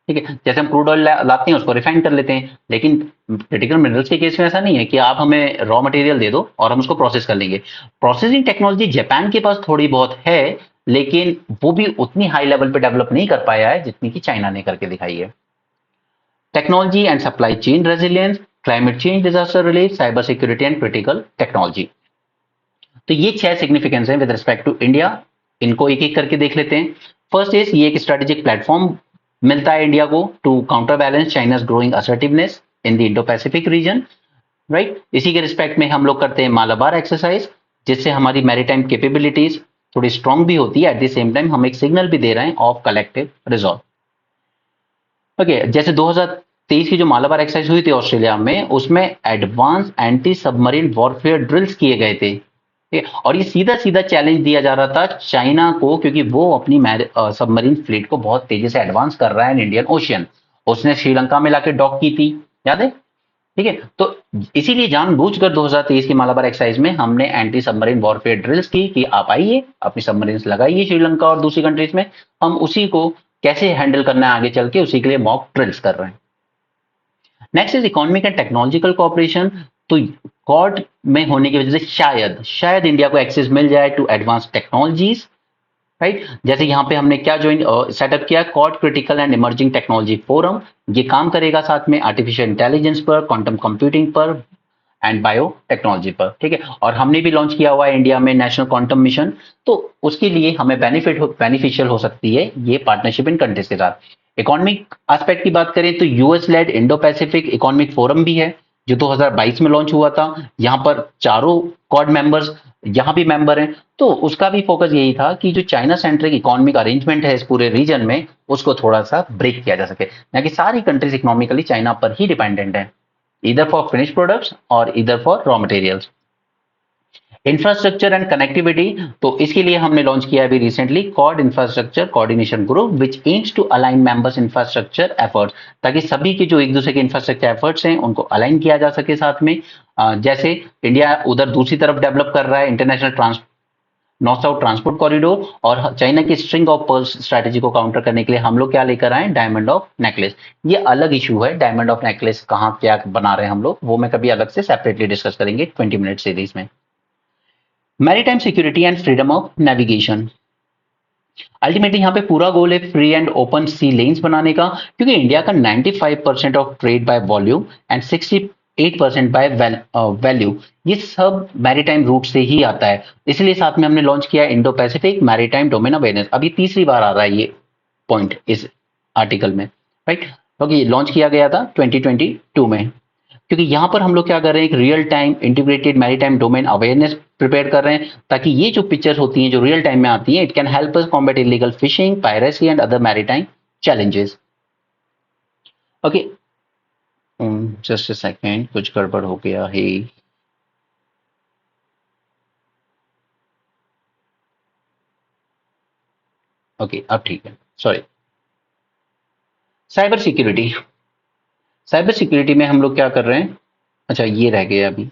ठीक है। जैसे हम क्रूड ऑयल लाते हैं उसको रिफाइन कर लेते हैं, लेकिन क्रिटिकल मिनरल्स के केस में ऐसा नहीं है कि आप हमें रॉ मटेरियल दे दो और हम उसको प्रोसेस कर लेंगे। प्रोसेसिंग टेक्नोलॉजी जापान के पास थोड़ी बहुत है, लेकिन वो भी उतनी हाई लेवल पे डेवलप नहीं कर पाया है जितनी कि चाइना ने करके दिखाई है। Technology and supply chain resilience, climate change, disaster relief, cyber security and critical technology. तो ये 6 सिग्निफिकेंस हैं विद रिस्पेक्ट टू इंडिया। इनको एक एक करके देख लेते हैं। फर्स्ट इज ये एक स्ट्रेटेजिक प्लेटफॉर्म मिलता है इंडिया को to counter balance China's growing assertiveness in the Indo Pacific region, right. इसी के रिस्पेक्ट में हम लोग करते हैं मालाबार एक्सरसाइज, जिससे हमारी मैरीटाइम कैपेबिलिटीज थोड़ी स्ट्रांग भी होती है, एट द सेम टाइम हम एक सिग्नल भी दे रहे हैं ऑफ कलेक्टिव रिजॉल्व। ओके, जैसे 2023 की जो मालाबार एक्सरसाइज हुई थी ऑस्ट्रेलिया में, उसमें advance anti submarine warfare drills किए गए थे, ठीक है? और ये सीधा सीधा चैलेंज दिया जा रहा था चाइना को, क्योंकि वो अपनी सबमरीन फ्लीट को बहुत तेजी से एडवांस कर रहा है इन इंडियन ओशियन। उसने श्रीलंका में लाके डॉक की थी, याद है? ठीक है, तो इसीलिए जानबूझकर 2023 की मालाबार एक्सरसाइज में हमने एंटी सबमरीन वॉरफेयर ड्रिल्स की कि आप आइए, अपनी सबमरीन लगाइए श्रीलंका और दूसरी कंट्रीज में, हम उसी को कैसे हैंडल करना है आगे चल के, उसी के लिए मॉक ड्रिल्स कर रहे हैं। Next is economic and technological cooperation. तो क्वाड में होने की वजह से शायद इंडिया को एक्सेस मिल जाए टू एडवांस टेक्नोलॉजीज, राइट? जैसे यहाँ पे हमने क्या ज्वाइन सेटअप किया, quad critical and emerging technology forum. ये काम करेगा साथ में आर्टिफिशियल इंटेलिजेंस पर, क्वांटम कंप्यूटिंग पर एंड बायो टेक्नोलॉजी पर, ठीक है? और हमने भी लॉन्च किया हुआ है इंडिया में नेशनल क्वांटम मिशन, तो उसके लिए हमें बेनिफिशियल हो सकती है ये पार्टनरशिप इन कंट्रीज के साथ। इकोनॉमिक एस्पेक्ट की बात करें तो US led Indo Pacific economic forum भी है, जो 2022 में लॉन्च हुआ था। यहाँ पर चारों क्वाड मेंबर्स यहाँ भी मेंबर हैं, तो उसका भी फोकस यही था कि जो चाइना सेंट्रिक इकोनॉमिक अरेंजमेंट है इस पूरे रीजन में, उसको थोड़ा सा ब्रेक किया जा सके, ना कि सारी कंट्रीज इकोनॉमिकली चाइना पर ही डिपेंडेंट है, either for finished products or either for raw materials। Infrastructure and connectivity, तो इसके लिए हमने लॉन्च किया अभी recently quad infrastructure coordination group, which aims to align members infrastructure efforts, ताकि सभी के जो एक दूसरे के इंफ्रास्ट्रक्चर एफर्ट्स हैं उनको अलाइन किया जा सके साथ में। जैसे इंडिया उधर दूसरी तरफ डेवलप कर रहा है international north south transport corridor, और चाइना की स्ट्रिंग ऑफ पर्ल्स स्ट्रैटेजी को काउंटर करने के लिए हम लोग क्या लेकर आए, डायमंड ऑफ नेकलेस। ये अलग इशू है, डायमंड ऑफ नेकलेस कहाँ क्या बना रहे हैं हम लोग, वो मैं कभी अलग से सेपरेटली डिस्कस करेंगे 20 मिनट सीरीज में। Maritime security and freedom of navigation, ultimately यहाँ पे पूरा गोल है free and open sea lanes बनाने का, क्योंकि इंडिया का 95% of trade by volume and 68% by value, ये सब मैरीटाइम रूट से ही आता है। इसलिए साथ में हमने लॉन्च किया Indo Pacific maritime domain awareness. अभी तीसरी बार आ रहा है ये पॉइंट इस आर्टिकल में, राइट? क्योंकि लॉन्च किया गया था 2022 में, क्योंकि यहाँ पर हम लोग क्या कर रहे हैं, एक real time integrated maritime domain awareness prepare कर रहे हैं, ताकि ये जो पिक्चर्स होती हैं जो रियल टाइम में आती हैं, it can help us combat illegal fishing, piracy and other maritime challenges. Okay, just a second, कुछ गड़बड़ हो गया है। ओके, अब ठीक है, sorry. Cyber security, cyber security में हम लोग क्या कर रहे हैं, अच्छा ये रह गया अभी,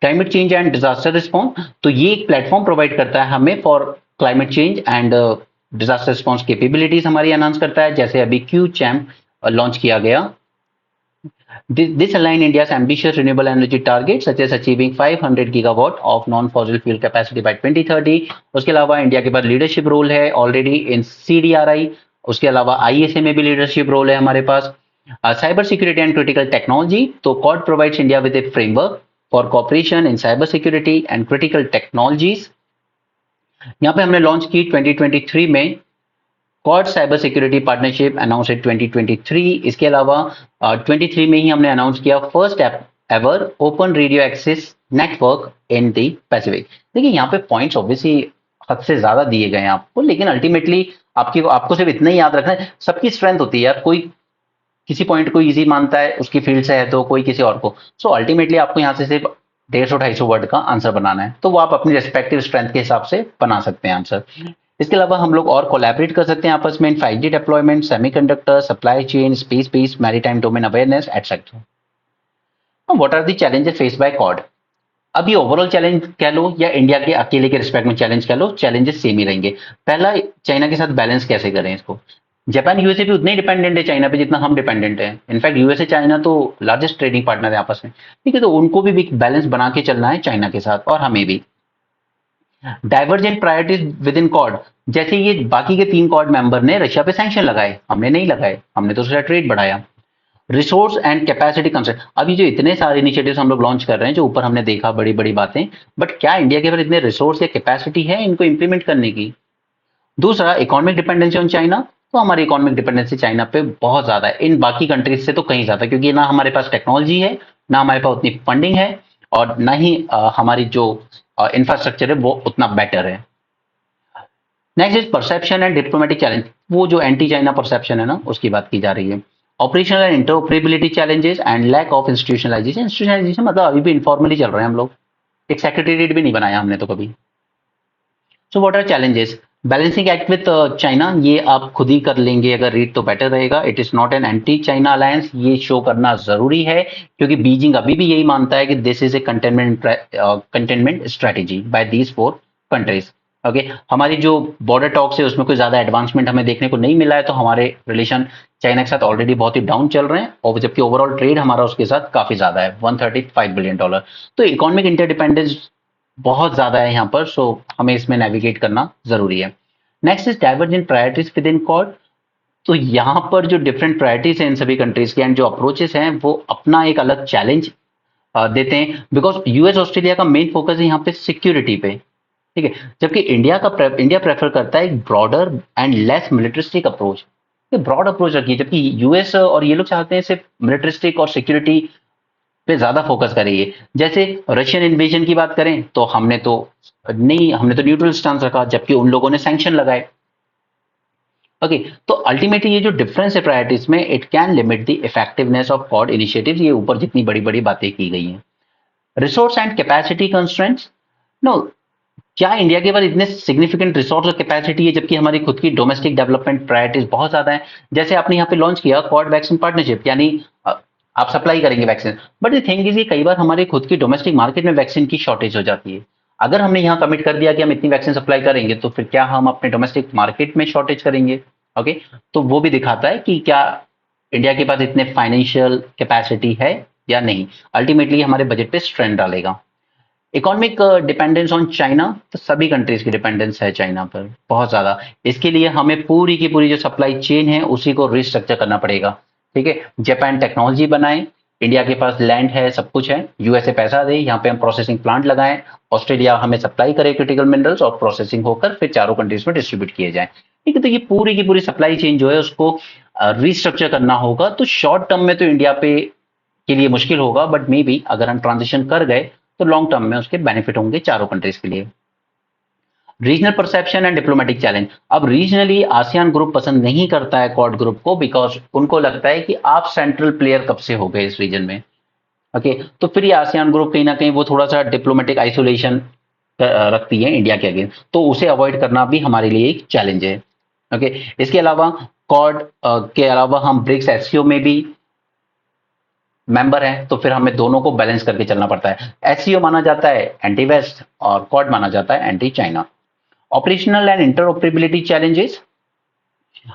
climate change and disaster response. तो ये एक प्लेटफॉर्म प्रोवाइड करता है हमें for climate change and disaster response capabilities हमारी एनहांस करता है, जैसे अभी क्यू चैम्प लॉन्च किया गया। This align India's ambitious renewable energy target such as achieving 500 gigawatt of non-fossil fuel capacity by 2030। उसके अलावा इंडिया के पास लीडरशिप रोल है ऑलरेडी इन सीडीआरआई, उसके अलावा आईएसए में भी लीडरशिप रोल है हमारे पास। Cyber security and critical technology, तो Quad provides India with a framework for cooperation in cyber security and critical technologies. यहाँ पे हमने लॉन्च की 2023 में Quad cyber security partnership announce 2023। इसके अलावा 23 में ही हमने अनाउंस किया first ever open radio access network in the Pacific. देखिए यहाँ पे पॉइंट्स ऑब्वियसली हद से ज्यादा दिए गए हैं आपको, लेकिन अल्टीमेटली आपको सिर्फ इतना ही याद रखना है, सबकी स्ट्रेंथ होती है यार, कोई किसी पॉइंट को इजी मानता है उसकी फील्ड से है, तो कोई किसी और को। सो अल्टीमेटली आपको यहाँ से सिर्फ 150-250 वर्ड का आंसर बनाना है, तो वो आप अपनी रेस्पेक्टिव स्ट्रेंथ के हिसाब से बना सकते हैं आंसर। इसके अलावा हम लोग और कोलैबोरेट कर सकते हैं आपस में in 5G deployment, semiconductor, supply chain, space based maritime domain awareness etcetera. What are the challenges face by quad? अब ये ओवरऑल चैलेंज कह लो या इंडिया के अकेले के रिस्पेक्ट में चैलेंज कह लो, चैलेंजेस सेम ही रहेंगे। पहला, चाइना के साथ बैलेंस कैसे करें इसको। जापान यूएसए भी उतने ही डिपेंडेंट है चाइना पे जितना हम डिपेंडेंट है। इनफैक्ट यूएसए चाइना तो लार्जेस्ट ट्रेडिंग पार्टनर है आपस में, ठीक है? तो उनको भी बैलेंस बना के चलना है चाइना के साथ, और हमें भी। Divergent priorities within quad, जैसे ये बाकी के 3 कॉड मेंबर ने रशिया पे सैंक्शन लगाए, हमने नहीं लगाए, हमने तो उसका ट्रेड बढ़ाया। रिसोर्स एंड कैपेसिटी कंसेप्ट, अभी जो इतने सारे इनिशिएटिव्स हम लोग लॉन्च कर रहे हैं, जो ऊपर हमने देखा बड़ी बड़ी बातें, बट क्या इंडिया के पास इतने रिसोर्स या कैपेसिटी है इनको इंप्लीमेंट करने की? दूसरा, इकोनॉमिक डिपेंडेंसी ऑन चाइना, तो हमारी इकोनॉमिक डिपेंडेंसी चाइना पे बहुत ज्यादा है, इन बाकी कंट्रीज से तो कहीं ज्यादा, क्योंकि ना हमारे पास टेक्नोलॉजी है, ना हमारे पास उतनी फंडिंग है, और ना ही हमारी जो इंफ्रास्ट्रक्चर है वो उतना बेटर है। Next is perception and diplomatic challenge, वो जो एंटी चाइना परसेप्शन है ना, उसकी बात की जा रही है। Operational and interoperability challenges and lack of institutionalisation. Institutionalisation मतलब अभी भी इनफॉर्मली चल रहे हैं हम लोग, एक सेक्रेटेरिएट भी नहीं बनाया हमने तो कभी। So what are challenges? Balancing act with China, ये आप खुद ही कर लेंगे अगर रीड तो बेटर रहेगा। It is not an anti China alliance, ये शो करना जरूरी है क्योंकि बीजिंग अभी भी यही मानता है कि this is a containment strategy by these four countries. Okay, हमारी जो बॉर्डर टॉक्स है उसमें कोई ज्यादा एडवांसमेंट हमें देखने को नहीं मिला है, तो हमारे रिलेशन चाइना के साथ ऑलरेडी बहुत ही डाउन चल रहे हैं, और जबकि ओवरऑल ट्रेड हमारा उसके साथ काफी ज्यादा है, $135 बिलियन। तो इकोनॉमिक इंटरडिपेंडेंस बहुत ज्यादा है यहाँ पर, सो हमें इसमें नेविगेट करना जरूरी है। Next is divergent priorities with in quad. तो यहाँ पर जो डिफरेंट प्रायोरिटीज हैं इन सभी कंट्रीज के एंड जो अप्रोचेस हैं वो अपना एक अलग चैलेंज देते हैं, बिकॉज यूएस ऑस्ट्रेलिया का मेन फोकस है यहाँ पे सिक्योरिटी पे, ठीक है, जबकि इंडिया प्रेफर करता है एक broader and less militaristic approach. Broad approach रखिए, जबकि यूएस और ये लोग चाहते हैं सिर्फ मिलिटरिस्टिक और सिक्योरिटी पे ज्यादा फोकस करेंगे। जैसे रशियन इन्वेजन की बात करें तो हमने तो न्यूट्रल स्टांस रखा, जबकि उन लोगों ने सैंक्शन लगाए। ओके, तो अल्टीमेटली ये जो डिफरेंस है प्रायोरिटीज में, it can limit the effectiveness of quad initiatives. ये ऊपर जितनी बड़ी बड़ी बातें की गई हैं। Resource and capacity constraints, no, क्या इंडिया के पास इतने सिग्निफिकेंट रिसोर्स और कैपेसिटी है जबकि हमारी खुद की डोमेस्टिक डेवलपमेंट प्रायोरिटीज बहुत ज्यादा है? जैसे आपने यहाँ पे लॉन्च किया क्वाड वैक्सीन पार्टनरशिप, यानी आप सप्लाई करेंगे vaccine, but the thing is ये कई बार हमारे खुद की डोमेस्टिक मार्केट में वैक्सीन की शॉर्टेज हो जाती है। अगर हमने यहाँ कमिट कर दिया कि हम इतनी वैक्सीन सप्लाई करेंगे, तो फिर क्या हम अपने डोमेस्टिक मार्केट में शॉर्टेज करेंगे? ओके, तो वो भी दिखाता है कि क्या इंडिया के पास इतने फाइनेंशियल कैपेसिटी है या नहीं। अल्टीमेटली हमारे बजट पे स्ट्रेन डालेगा। इकोनॉमिक डिपेंडेंस ऑन चाइना, तो सभी कंट्रीज की डिपेंडेंस है चाइना पर बहुत ज्यादा। इसके लिए हमें पूरी की पूरी जो सप्लाई चेन है उसी को रिस्ट्रक्चर करना पड़ेगा, ठीक है। जापान टेक्नोलॉजी बनाए, इंडिया के पास लैंड है, सब कुछ है, यूएसए पैसा दे, यहाँ पे हम प्रोसेसिंग प्लांट लगाएं, ऑस्ट्रेलिया हमें सप्लाई करे क्रिटिकल मिनरल्स, और प्रोसेसिंग होकर फिर चारों कंट्रीज में डिस्ट्रीब्यूट किए जाए, ठीक है। तो ये पूरी की पूरी सप्लाई चेन जो है उसको रिस्ट्रक्चर करना होगा। तो शॉर्ट टर्म में तो इंडिया पे के लिए मुश्किल होगा, बट मे बी अगर हम ट्रांजिशन कर गए तो लॉन्ग टर्म में उसके बेनिफिट होंगे चारों कंट्रीज के लिए। Regional perception and diplomatic challenge, अब रीजनली आसियान ग्रुप पसंद नहीं करता है क्वाड ग्रुप को, बिकॉज उनको लगता है कि आप सेंट्रल प्लेयर कब से हो गए इस रीजन में। ओके, तो फिर ये आसियान ग्रुप कहीं ना कहीं वो थोड़ा सा डिप्लोमेटिक आइसोलेशन रखती है इंडिया के अगेंस्ट, तो उसे अवॉइड करना भी हमारे लिए एक चैलेंज है। ओके, इसके अलावा क्वाड के अलावा हम ब्रिक्स एससीओ में भी मेंबर है, तो फिर हमें दोनों को बैलेंस करके चलना पड़ता है। एससीओ माना जाता है एंटी वेस्ट और क्वाड माना जाता है anti China. Operational and interoperability challenges,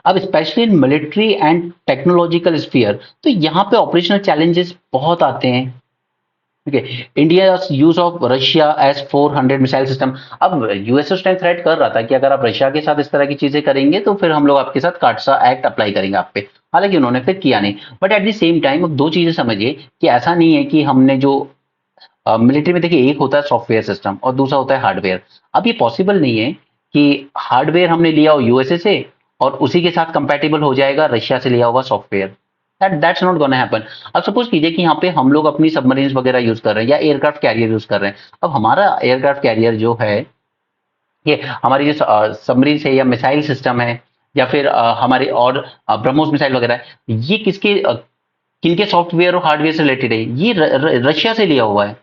अब specially in military and technological sphere, तो यहाँ पे ऑपरेशनल चैलेंजेस बहुत आते हैं। Okay, India use of Russia S-400 missile system. अब यूएस उस टाइम थ्रेट कर रहा था कि अगर आप रशिया के साथ इस तरह की चीजें करेंगे तो फिर हम लोग आपके साथ काटसा एक्ट अप्लाई करेंगे आप पे। हालांकि उन्होंने फिर किया नहीं, but at the same time अब दो चीजें समझिए कि ऐसा नहीं है कि हमने जो मिलिट्री में देखिए, एक होता है सॉफ्टवेयर सिस्टम और दूसरा होता है हार्डवेयर। अब ये पॉसिबल नहीं है कि हार्डवेयर हमने लिया हो यूएसए से और उसी के साथ कंपैटिबल हो जाएगा रशिया से लिया हुआ software. That's not gonna happen. अब सपोज कीजिए कि यहाँ पे हम लोग अपनी सबमरीन वगैरह यूज कर रहे हैं या एयरक्राफ्ट कैरियर यूज कर रहे हैं। अब हमारा एयरक्राफ्ट कैरियर जो है, ये हमारी जो सबमरीन है या मिसाइल सिस्टम है या फिर हमारे और ब्रह्मोस मिसाइल वगैरह है, ये किनके सॉफ्टवेयर और हार्डवेयर से रिलेटेड है? ये रशिया से लिया हुआ है।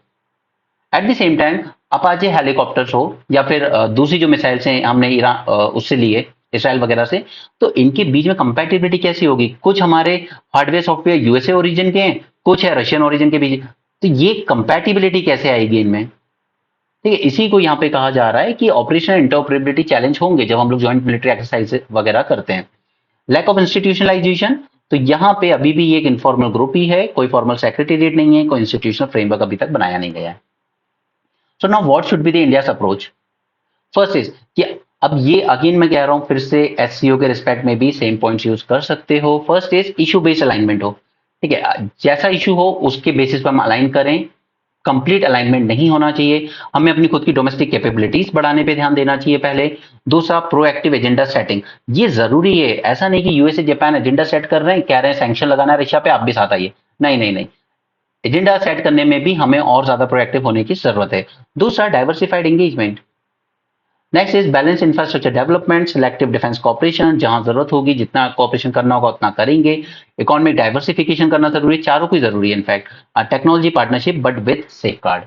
At the same time Apache helicopters हो या फिर दूसरी जो मिसाइल्स हैं हमने ईरान उससे लिए, इसराइल वगैरह से, तो इनके बीच में कंपैटिबिलिटी कैसी होगी? कुछ हमारे हार्डवेयर सॉफ्टवेयर यूएसए ओरिजिन के हैं, कुछ है रशियन ओरिजिन के बीच, तो ये कंपैटिबिलिटी कैसे आएगी इनमें? ठीक है, इसी को यहाँ पे कहा जा रहा है कि ऑपरेशनल इंटरऑपरेबिलिटी चैलेंज होंगे जब हम लोग ज्वाइंट मिलिट्री एक्सरसाइज वगैरह करते हैं। लैक ऑफ इंस्टीट्यूशनलाइजेशन, तो यहाँ पे अभी भी एक इनफॉर्मल ग्रुप ही है, कोई फॉर्मल सेक्रेटेरिएट नहीं है, कोई इंस्टीट्यूशनल फ्रेमवर्क अभी तक बनाया नहीं गया है। So now what should be the India's approach? First is कि अब ये अगेन मैं कह रहा हूं फिर से, एससीओ के रिस्पेक्ट में भी सेम पॉइंट्स यूज कर सकते हो। First is issue based alignment हो, ठीक है, जैसा इशू हो उसके बेसिस पर हम अलाइन करें। कंप्लीट अलाइनमेंट नहीं होना चाहिए, हमें अपनी खुद की डोमेस्टिक कैपेबिलिटीज बढ़ाने पे ध्यान देना चाहिए पहले। दूसरा, प्रोएक्टिव एजेंडा सेटिंग, ये जरूरी है। ऐसा नहीं कि यूएसए जापान एजेंडा सेट कर रहे हैं, कह रहे हैं सैंक्शन लगाना है रशिया पे, आप भी साथ आइए, नहीं नहीं नहीं, एजेंडा सेट करने में भी हमें और ज्यादा प्रोएक्टिव होने की जरूरत है। दूसरा, diversified engagement, next is balance infrastructure development, selective defence cooperation, जहां जरूरत होगी जितना कॉपरेशन करना होगा उतना करेंगे। इकोनॉमिक डाइवर्सिफिकेशन करना जरूरी है, चारों को जरूरी है in fact. Technology partnership but with safeguard.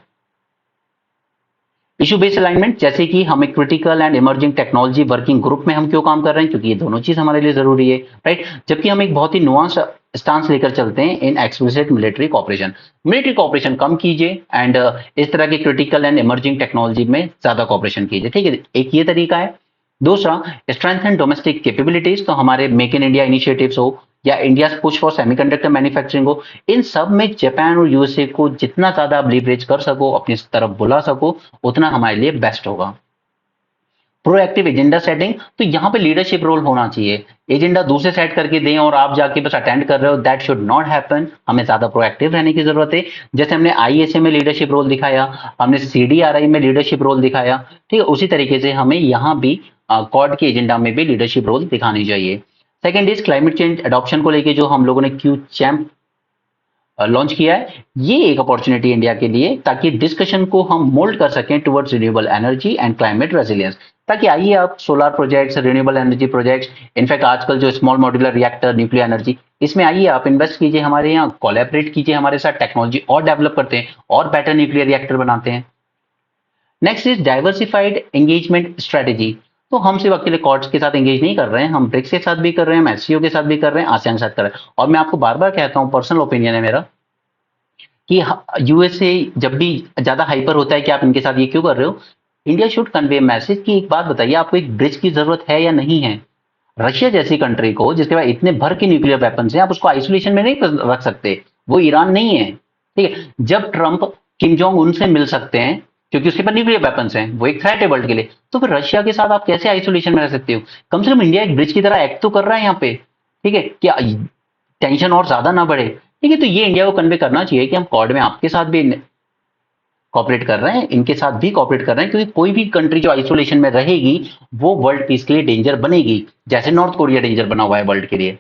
Issue based alignment, जैसे कि हम एक critical and emerging technology working group में हम क्यों काम कर रहे हैं, क्योंकि ये दोनों चीज हमारे लिए जरूरी है, राइट। जबकि हम एक बहुत ही नुआंस स्टांस लेकर चलते हैं इन एक्सप्लिसिट मिलिट्री कॉपरेशन कम कीजिए एंड इस तरह की क्रिटिकल एंड इमर्जिंग टेक्नोलॉजी में ज्यादा कॉपरेशन कीजिए, ठीक है। एक ये तरीका है। दूसरा, स्ट्रेंथन डोमेस्टिक कैपेबिलिटीज, तो हमारे मेक इन इंडिया इनिशिएटिव्स हो या India push for semiconductor manufacturing हो, इन सब में जापान और यूएसए को जितना ज्यादा आप लीवरेज कर सको, अपनी तरफ बुला सको, उतना हमारे लिए बेस्ट होगा। प्रोएक्टिव एजेंडा सेटिंग, तो यहां पे लीडरशिप रोल होना चाहिए। एजेंडा दूसरे सेट करके दें और आप जाके बस अटेंड कर रहे हो, दैट शुड नॉट हैपन। हमें ज्यादा प्रोएक्टिव रहने की जरूरत है। जैसे हमने आईएसए में लीडरशिप रोल दिखाया, हमने सीडीआरआई में लीडरशिप रोल दिखाया, ठीक है, उसी तरीके से हमें यहां भी क्वाड के एजेंडा में भी लीडरशिप रोल दिखानी चाहिए। Second is climate change adoption को लेके जो हम लोगों ने क्यू चैम्प लॉन्च किया है, ये एक अपॉर्चुनिटी इंडिया के लिए, ताकि डिस्कशन को हम मोल्ड कर सकें towards renewable energy and climate resilience. ताकि आइए आप solar projects, renewable energy projects, in fact आजकल जो small modular reactor, nuclear energy, इसमें आइए आप इन्वेस्ट कीजिए, हमारे यहाँ कोलैबोरेट कीजिए हमारे साथ, टेक्नोलॉजी और डेवलप करते हैं और बेटर न्यूक्लियर रिएक्टर बनाते हैं। Next is diversified engagement strategy, तो हम सिर्फ अकेले कॉर्ड्स के साथ एंगेज नहीं कर रहे हैं, हम ब्रिक्स के साथ भी कर रहे हैं, हम एससीओ के साथ भी कर रहे हैं, आसियान के साथ कर रहे हैं। और मैं आपको बार बार कहता हूं, पर्सनल ओपिनियन है मेरा, कि यूएसए जब भी ज्यादा हाइपर होता है कि आप इनके साथ ये क्यों कर रहे हो, इंडिया शुड कन्वे मैसेज कि एक बात बताइए, आपको एक ब्रिज की जरूरत है या नहीं है। रशिया जैसी कंट्री को, जिसके पास इतने भर के न्यूक्लियर वेपन्स हैं, आप उसको आइसोलेशन में नहीं रख सकते। वो ईरान नहीं है, ठीक है। जब ट्रंप किम जोंग उनसे मिल सकते हैं क्योंकि उसके पास न्यूक्लियर वेपन्स हैं, वो एक थ्रेट है वर्ल्ड के लिए, तो फिर रशिया के साथ आप कैसे आइसोलेशन में रह सकते हो। कम से कम इंडिया एक ब्रिज की तरह एक्ट तो कर रहा है यहाँ पे, ठीक है, क्या टेंशन और ज्यादा ना बढ़े, ठीक है। तो ये इंडिया को कन्वे करना चाहिए कि हम क्वाड में आपके साथ भी कॉपरेट कर रहे हैं, इनके साथ भी कॉपरेट कर रहे हैं, क्योंकि कोई भी कंट्री जो आइसोलेशन में रहेगी वो वर्ल्ड पीस के लिए डेंजर बनेगी, जैसे नॉर्थ कोरिया डेंजर बना हुआ है वर्ल्ड के लिए।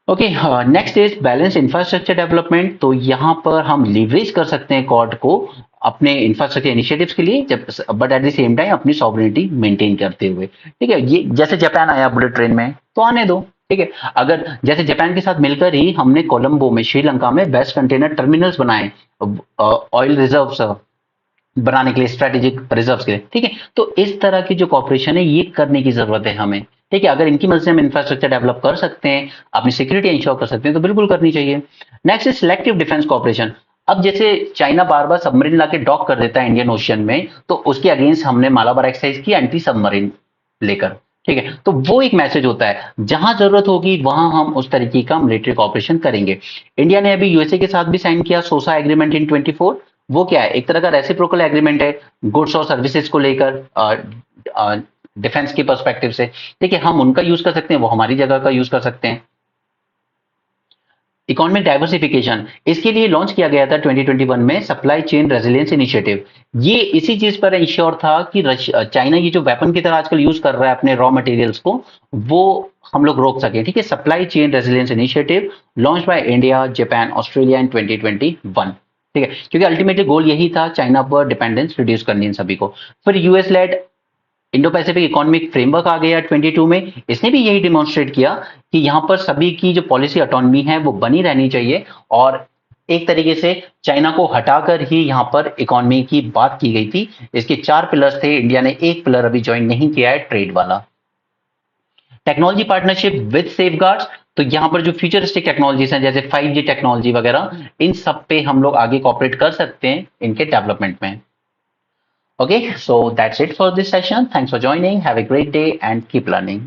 Okay, next is balance infrastructure development, तो यहां पर हम लीवरेज कर सकते हैं कॉर्ड को अपने इंफ्रास्ट्रक्चर इनिशिएटिव्स के लिए, जब but at the same time अपनी सॉवरेनिटी मेंटेन करते हुए, ठीक है। ये जैसे जापान आया बुलेट ट्रेन में, तो आने दो, ठीक है। अगर जैसे जापान के साथ मिलकर ही हमने कोलंबो में, श्रीलंका में बेस्ट कंटेनर टर्मिनल्स बनाए, ऑयल रिजर्व्स बनाने के लिए, स्ट्रेटेजिक रिजर्व्स के लिए, ठीक है। तो इस तरह की जो कॉपरेशन है ये करने की जरूरत है हमें, ठीक है। अगर इनकी मदद से हम इंफ्रास्ट्रक्चर डेवलप कर सकते हैं, अपनी सिक्योरिटी इंश्योर कर सकते हैं, तो बिल्कुल करनी चाहिए। Next is selective defence cooperation. अब जैसे चाइना बार बार सबमरीन लाके डॉक कर देता है इंडियन ओशियन में, तो उसके अगेंस्ट हमने मालाबार एक्सरसाइज की एंटी सबमरीन लेकर, ठीक है। तो वो एक मैसेज होता है, जहां जरूरत होगी वहां हम उस तरीके का मिलिट्री कॉपरेशन करेंगे। इंडिया ने अभी यूएसए के साथ भी साइन किया सोसा एग्रीमेंट इन 24। वो क्या है, एक तरह का रेसिप्रोकल एग्रीमेंट है, गुड्स और सर्विसेज को लेकर, डिफेंस के पर्सपेक्टिव से, ठीक है। हम उनका यूज कर सकते हैं, वो हमारी जगह का यूज कर सकते हैं। इकोनॉमिक डाइवर्सिफिकेशन, इसके लिए लॉन्च किया गया था 2021 में सप्लाई चेन रेजिलियंस इनिशिएटिव। ये इसी चीज पर इंश्योर था कि चाइना ये जो वेपन की तरह आजकल यूज कर रहा है अपने रॉ मटेरियल्स को, वो हम लोग रोक सके, ठीक है। Supply chain resilience initiative launch by India, Japan, Australia in 2021, ठीक है। क्योंकि अल्टीमेटली गोल यही था, चाइना पर डिपेंडेंस रिड्यूस करनी इन सभी को। फिर US led Indo Pacific economic framework आ गया 22 में, इसने भी यही डिमॉन्स्ट्रेट किया कि यहां पर सभी की जो पॉलिसी ऑटोनॉमी है वो बनी रहनी चाहिए, और एक तरीके से चाइना को हटाकर ही यहां पर इकोनॉमी की बात की गई थी। इसके 4 पिलर्स थे, इंडिया ने एक पिलर अभी ज्वाइन नहीं किया है, ट्रेड वाला। टेक्नोलॉजी पार्टनरशिप विद सेफगार्ड्स, तो यहां पर जो फ्यूचरिस्टिक टेक्नोलॉजीज हैं जैसे 5G टेक्नोलॉजी वगैरह, इन सब पे हम लोग आगे कॉपरेट कर सकते हैं इनके डेवलपमेंट में। Okay, so that's it for this session. Thanks for joining. Have a great day and keep learning.